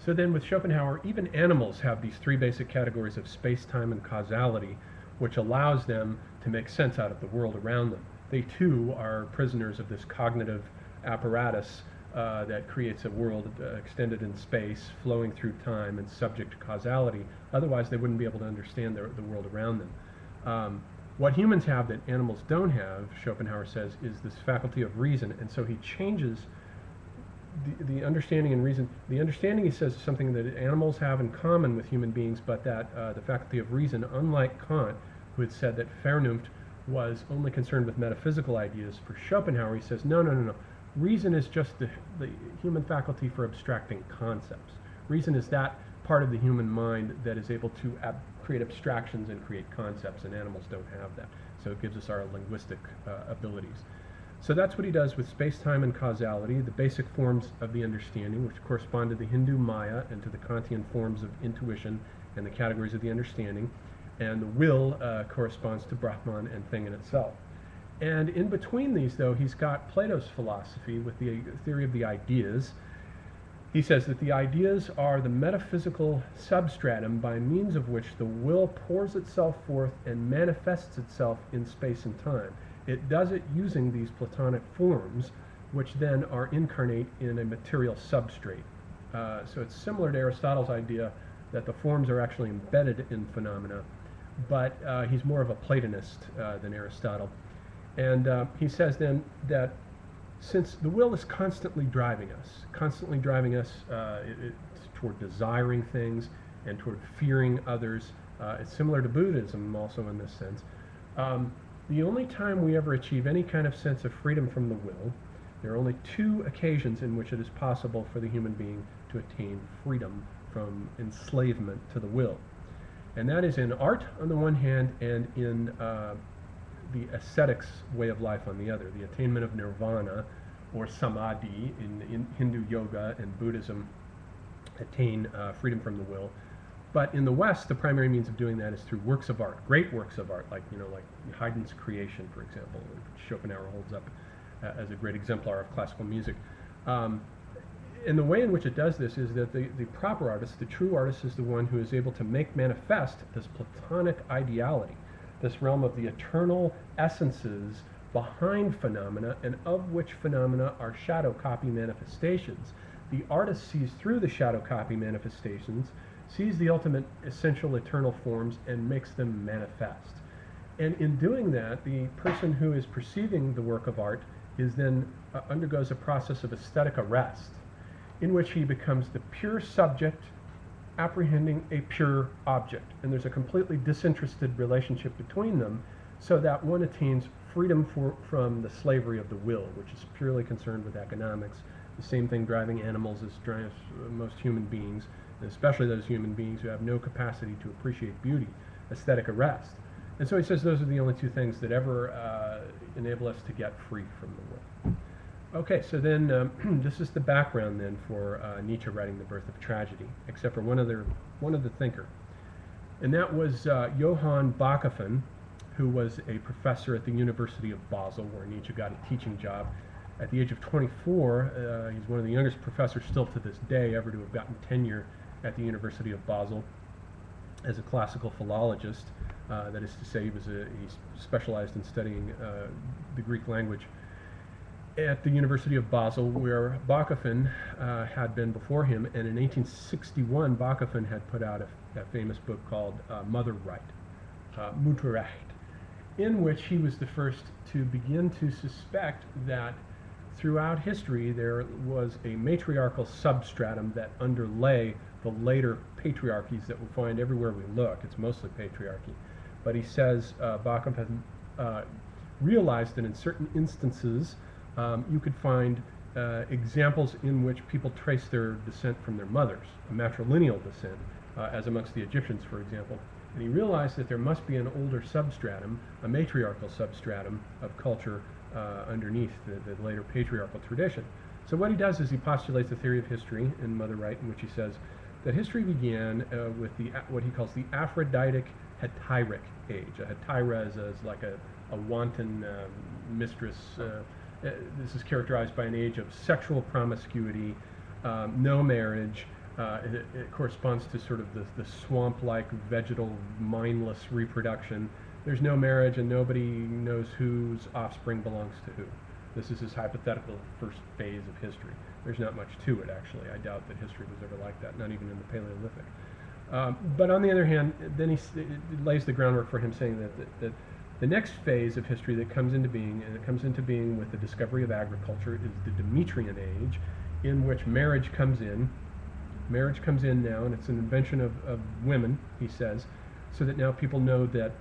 So then with Schopenhauer, even animals have these three basic categories of space, time, and causality, which allows them to make sense out of the world around them. They too are prisoners of this cognitive apparatus that creates a world extended in space, flowing through time, and subject to causality. Otherwise, they wouldn't be able to understand the world around them. What humans have that animals don't have, Schopenhauer says, is this faculty of reason. And so he changes the understanding and reason. The understanding, he says, is something that animals have in common with human beings, but that the faculty of reason, unlike Kant, who had said that Vernunft was only concerned with metaphysical ideas, for Schopenhauer, he says, no, no, no, no. Reason is just the human faculty for abstracting concepts. Reason is that part of the human mind that is able to create abstractions and create concepts, and animals don't have that. So it gives us our linguistic abilities. So that's what he does with space-time and causality, the basic forms of the understanding, which correspond to the Hindu Maya and to the Kantian forms of intuition and the categories of the understanding. And the will corresponds to Brahman and thing in itself. And in between these, though, he's got Plato's philosophy with the theory of the ideas. He says that the ideas are the metaphysical substratum by means of which the will pours itself forth and manifests itself in space and time. It does it using these Platonic forms, which then are incarnate in a material substrate. So it's similar to Aristotle's idea that the forms are actually embedded in phenomena, but he's more of a Platonist than Aristotle. And he says then that since the will is constantly driving us toward desiring things and toward fearing others, it's similar to Buddhism also in this sense. The only time we ever achieve any kind of sense of freedom from the will, there are only two occasions in which it is possible for the human being to attain freedom from enslavement to the will. And that is in art on the one hand and in the ascetics way of life on the other. The attainment of nirvana or samadhi in Hindu yoga and Buddhism attain freedom from the will. But in the West, the primary means of doing that is through works of art, great works of art, like Haydn's Creation, for example, which Schopenhauer holds up as a great exemplar of classical music. And the way in which it does this is that the proper artist, the true artist, is the one who is able to make manifest this Platonic ideality, this realm of the eternal essences behind phenomena, and of which phenomena are shadow copy manifestations. The artist sees through the shadow copy manifestations, sees the ultimate essential eternal forms, and makes them manifest. And in doing that, the person who is perceiving the work of art is then undergoes a process of aesthetic arrest, in which he becomes the pure subject apprehending a pure object. And there's a completely disinterested relationship between them, so that one attains freedom from the slavery of the will, which is purely concerned with economics. The same thing driving animals as drives most human beings, and especially those human beings who have no capacity to appreciate beauty, aesthetic arrest. And so he says those are the only two things that ever enable us to get free from the will. Okay, so then this is the background then for Nietzsche writing The Birth of Tragedy, except for one other thinker. And that was Johann Bachofen, who was a professor at the University of Basel, where Nietzsche got a teaching job. At the age of 24, he's one of the youngest professors still to this day ever to have gotten tenure at the University of Basel as a classical philologist. That is to say, he specialized in studying the Greek language at the University of Basel, where Bachofen had been before him. And in 1861, Bachofen had put out a famous book called Mutterrecht, in which he was the first to begin to suspect that throughout history there was a matriarchal substratum that underlay the later patriarchies that we find everywhere we look. It's mostly patriarchy. But he says Bachofen realized that in certain instances you could find examples in which people trace their descent from their mothers, a matrilineal descent, as amongst the Egyptians, for example. And he realized that there must be an older substratum, a matriarchal substratum of culture underneath the later patriarchal tradition. So what he does is he postulates a theory of history in Mutterrecht, in which he says that history began with what he calls the Aphroditic Hetairic age. A hetaira is like a wanton mistress. This is characterized by an age of sexual promiscuity, no marriage, It corresponds to sort of the swamp-like, vegetal, mindless reproduction. There's no marriage, and nobody knows whose offspring belongs to who. This is his hypothetical first phase of history. There's not much to it, actually. I doubt that history was ever like that, not even in the Paleolithic. But on the other hand, then it lays the groundwork for him saying that the next phase of history that comes into being, and it comes into being with the discovery of agriculture, is the Demetrian age, in which marriage comes in. Marriage comes in now, and it's an invention of women, he says, so that now people know that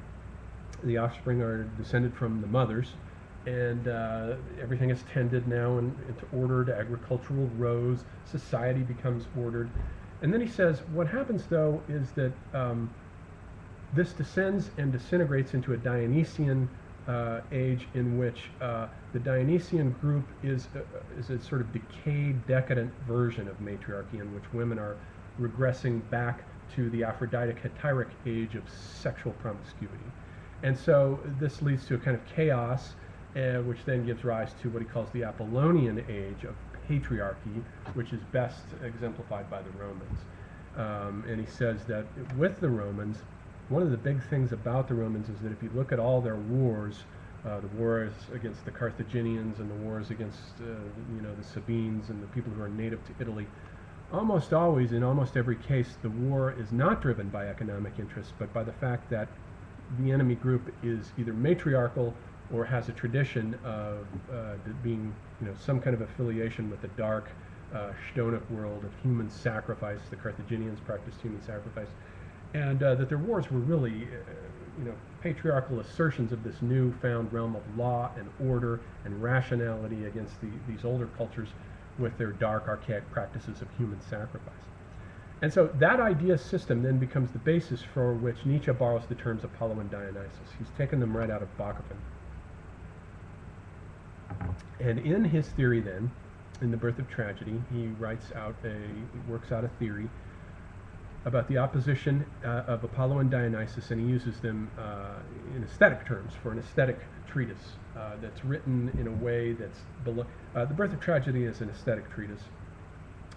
the offspring are descended from the mothers, and everything is tended now into ordered agricultural rows. Society becomes ordered. And then he says, what happens, though, is that this descends and disintegrates into a Dionysian age in which the Dionysian group is a sort of decayed, decadent version of matriarchy, in which women are regressing back to the Aphroditic Hetairotic age of sexual promiscuity. And so this leads to a kind of chaos, which then gives rise to what he calls the Apollonian age of patriarchy, which is best exemplified by the Romans. And he says that with the Romans, one of the big things about the Romans is that if you look at all their wars, the wars against the Carthaginians and the wars against the Sabines and the people who are native to Italy, almost always, in almost every case, the war is not driven by economic interests, but by the fact that the enemy group is either matriarchal or has a tradition of being, some kind of affiliation with the dark, Stonic world of human sacrifice. The Carthaginians practiced human sacrifice, and that their wars were really, patriarchal assertions of this newfound realm of law and order and rationality against these older cultures with their dark, archaic practices of human sacrifice. And so that idea system then becomes the basis for which Nietzsche borrows the terms Apollo and Dionysus. He's taken them right out of Bakunin. And in his theory then, in The Birth of Tragedy, he works out a theory about the opposition of Apollo and Dionysus, and he uses them in aesthetic terms for an aesthetic treatise that's written in a way that's below. The Birth of Tragedy is an aesthetic treatise.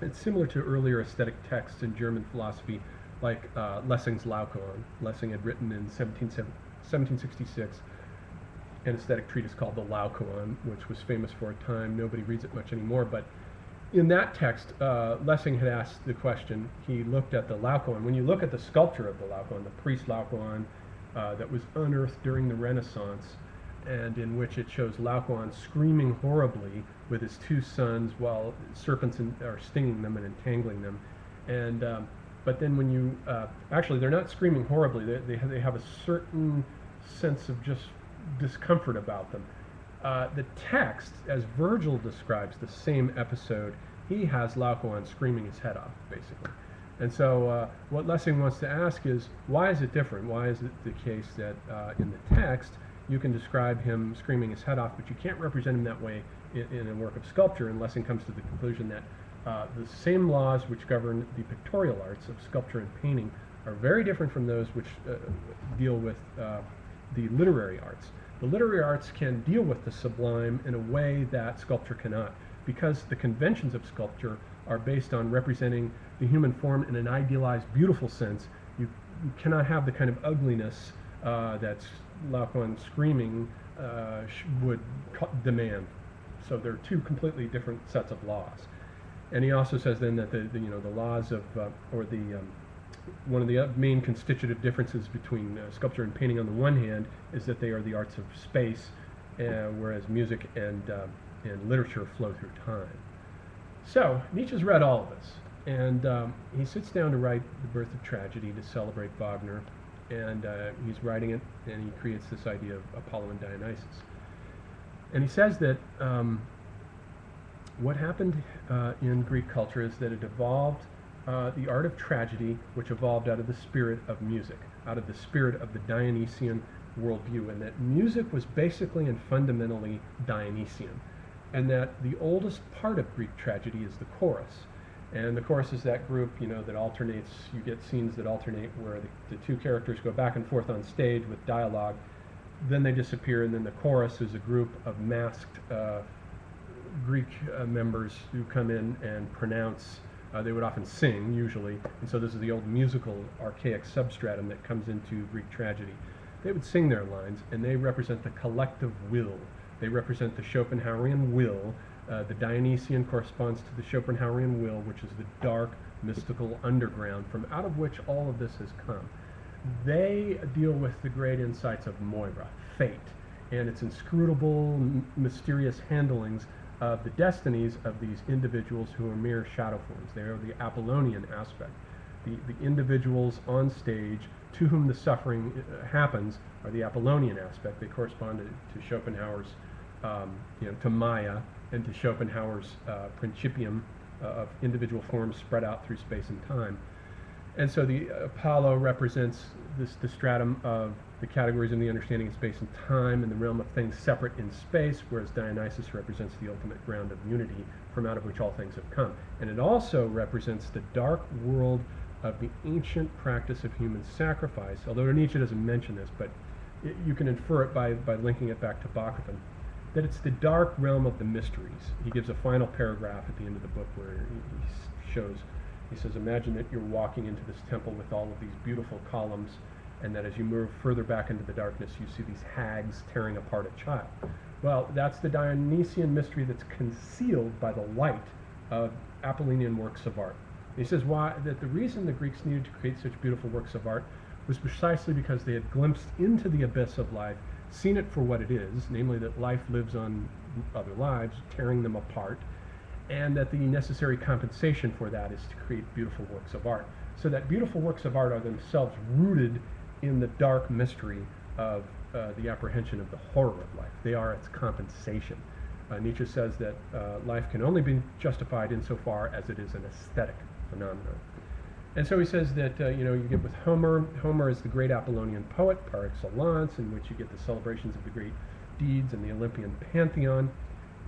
It's similar to earlier aesthetic texts in German philosophy, like Lessing's Laocoon. Lessing had written in 1766 an aesthetic treatise called the Laocoon, which was famous for a time. Nobody reads it much anymore, but in that text, Lessing had asked the question. He looked at the Laocoon. When you look at the sculpture of the Laocoon, the priest Laocoon that was unearthed during the Renaissance, and in which it shows Laocoon screaming horribly with his two sons while serpents are stinging them and entangling them. And but then when you actually, they're not screaming horribly. They have a certain sense of just discomfort about them. The text, as Virgil describes the same episode, he has Laocoon screaming his head off, basically. And so what Lessing wants to ask is, why is it different? Why is it the case that in the text you can describe him screaming his head off, but you can't represent him that way in a work of sculpture? And Lessing comes to the conclusion that the same laws which govern the pictorial arts of sculpture and painting are very different from those which deal with the literary arts. The literary arts can deal with the sublime in a way that sculpture cannot, because the conventions of sculpture are based on representing the human form in an idealized, beautiful sense. You cannot have the kind of ugliness that's Laocoon screaming would demand. So there are two completely different sets of laws. And he also says then that the laws of one of the main constitutive differences between sculpture and painting on the one hand is that they are the arts of space, whereas music and literature flow through time. So Nietzsche's read all of this, and he sits down to write The Birth of Tragedy to celebrate Wagner, and he's writing it, and he creates this idea of Apollo and Dionysus. And he says that what happened in Greek culture is that it evolved the art of tragedy, which evolved out of the spirit of music, out of the spirit of the Dionysian worldview, and that music was basically and fundamentally Dionysian, and that the oldest part of Greek tragedy is the chorus. And the chorus is that group, that alternates. You get scenes that alternate where the two characters go back and forth on stage with dialogue, then they disappear, and then the chorus is a group of masked Greek members who come in and pronounce They would often sing, usually, and so this is the old musical archaic substratum that comes into Greek tragedy. They would sing their lines, and they represent the collective will. They represent the Schopenhauerian will. The Dionysian corresponds to the Schopenhauerian will, which is the dark, mystical underground from out of which all of this has come. They deal with the great insights of Moira, fate, and its inscrutable, mysterious handlings of the destinies of these individuals who are mere shadow forms. They are the Apollonian aspect. The individuals on stage to whom the suffering happens are the Apollonian aspect. They correspond to Schopenhauer's, to Maya, and to Schopenhauer's principium of individual forms spread out through space and time. And so the Apollo represents the stratum of the categories in the understanding of space and time in the realm of things separate in space, whereas Dionysus represents the ultimate ground of unity from out of which all things have come. And it also represents the dark world of the ancient practice of human sacrifice, although Nietzsche doesn't mention this, but you can infer it by linking it back to Bakunin, that it's the dark realm of the mysteries. He gives a final paragraph at the end of the book where he says, imagine that you're walking into this temple with all of these beautiful columns, and that as you move further back into the darkness, you see these hags tearing apart a child. Well, that's the Dionysian mystery that's concealed by the light of Apollonian works of art. He says that the reason the Greeks needed to create such beautiful works of art was precisely because they had glimpsed into the abyss of life, seen it for what it is, namely that life lives on other lives, tearing them apart, and that the necessary compensation for that is to create beautiful works of art. So that beautiful works of art are themselves rooted in the dark mystery of the apprehension of the horror of life. They are its compensation. Nietzsche says that life can only be justified insofar as it is an aesthetic phenomenon. And so he says that, you get with Homer. Homer is the great Apollonian poet par excellence, in which you get the celebrations of the great deeds and the Olympian pantheon.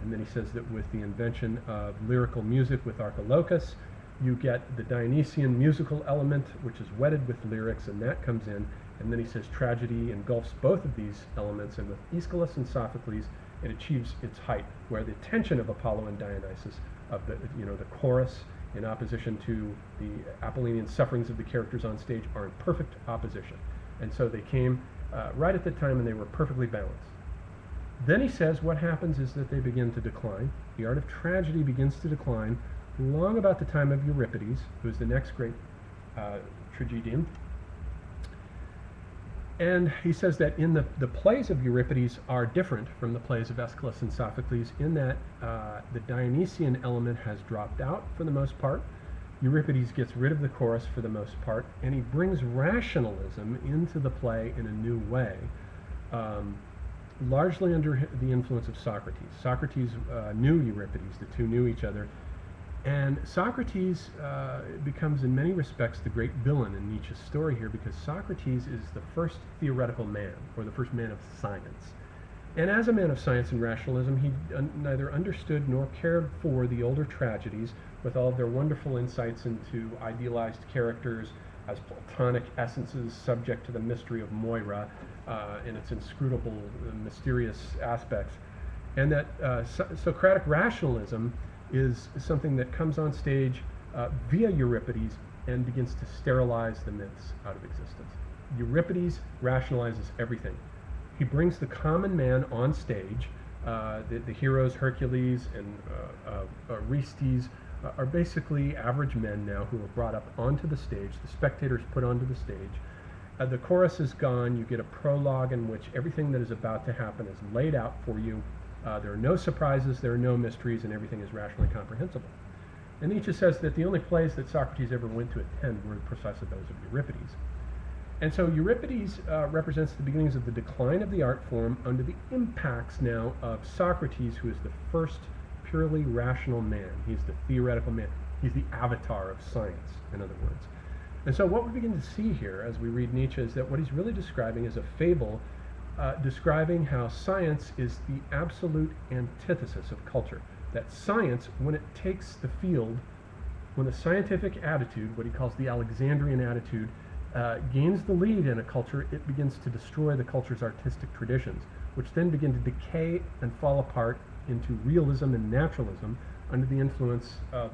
And then he says that with the invention of lyrical music with Archilochus, you get the Dionysian musical element, which is wedded with lyrics, and that comes in. And then he says tragedy engulfs both of these elements, and with Aeschylus and Sophocles, it achieves its height, where the tension of Apollo and Dionysus, of the chorus, in opposition to the Apollonian sufferings of the characters on stage, are in perfect opposition. And so they came right at the time, and they were perfectly balanced. Then he says what happens is that they begin to decline. The art of tragedy begins to decline long about the time of Euripides, who is the next great tragedian. And he says that in the plays of Euripides are different from the plays of Aeschylus and Sophocles in that the Dionysian element has dropped out for the most part. Euripides gets rid of the chorus for the most part, and he brings rationalism into the play in a new way, largely under the influence of Socrates. Socrates knew Euripides, the two knew each other, and Socrates becomes in many respects the great villain in Nietzsche's story here, because Socrates is the first theoretical man, or the first man of science. And as a man of science and rationalism, he neither understood nor cared for the older tragedies with all of their wonderful insights into idealized characters as Platonic essences subject to the mystery of Moira and its inscrutable, mysterious aspects. And that Socratic rationalism is something that comes on stage via Euripides and begins to sterilize the myths out of existence. Euripides rationalizes everything. He brings the common man on stage. The heroes, Hercules and Orestes, are basically average men now who are brought up onto the stage. The spectators put onto the stage. The chorus is gone. You get a prologue in which everything that is about to happen is laid out for you. There are no surprises, there are no mysteries, and everything is rationally comprehensible. And Nietzsche says that the only plays that Socrates ever went to attend were precisely those of Euripides. And so Euripides represents the beginnings of the decline of the art form under the impacts now of Socrates, who is the first purely rational man. He's the theoretical man. He's the avatar of science, in other words. And so what we begin to see here as we read Nietzsche is that what he's really describing is a fable describing how science is the absolute antithesis of culture. That science, when it takes the field, when the scientific attitude, what he calls the Alexandrian attitude, gains the lead in a culture, it begins to destroy the culture's artistic traditions, which then begin to decay and fall apart into realism and naturalism under the influence of